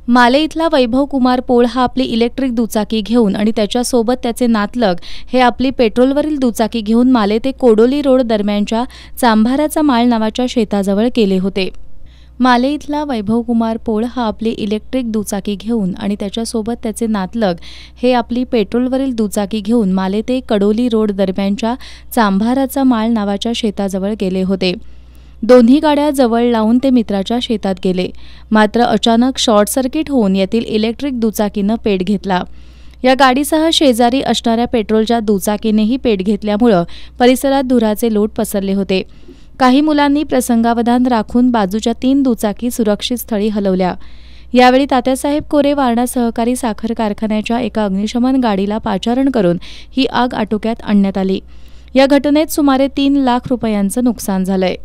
माले इथला वैभव कुमार पोळ हा आपली इलेक्ट्रिक दुचाकी घेऊन आणि त्याच्यासोबत त्याचे नातलग हे आपली पेट्रोलवरील दुचाकी घेऊन माले ते कोडोली रोड दरम्यानच्या चांभाराचा माळ नावाच्या शेताजवळ गेले होते। माले इथला वैभव कुमार पोळ हा आपली इलेक्ट्रिक दुचाकी घेऊन आणि त्याच्यासोबत त्याचे नातलग हे आपली पेट्रोलवरील दुचाकी घेऊन माले ते कडोली रोड दरम्यानच्या चांभाराचा माळ नावाच्या शेताजवळ गेले होते। दोन्ही गाड्या जवळ लावून ते मित्राच्या शेतात गेले, मात्र अचानक शॉर्ट सर्किट होऊन येथील इलेक्ट्रिक दुचाकीनं पेट घेतला। या गाडीसह शेजारी असणाऱ्या पेट्रोलच्या दुचाकीनेही पेट घेतल्यामुळे परिसरात धुराचे लोट पसरले होते। काही मुलांनी प्रसंगावधान राखून बाजूच्या 3 दुचाकी सुरक्षित स्थळी हलवल्या। यावेळी तात्यासाहेब कोरे वारणा सहकारी साखर कारखान्याच्या एका अग्निशमन गाडीला पाचारण करून ही आग आटोक्यात आणण्यात आली। या घटनेत सुमारे 3 लाख रुपयांचं नुकसान झालंय।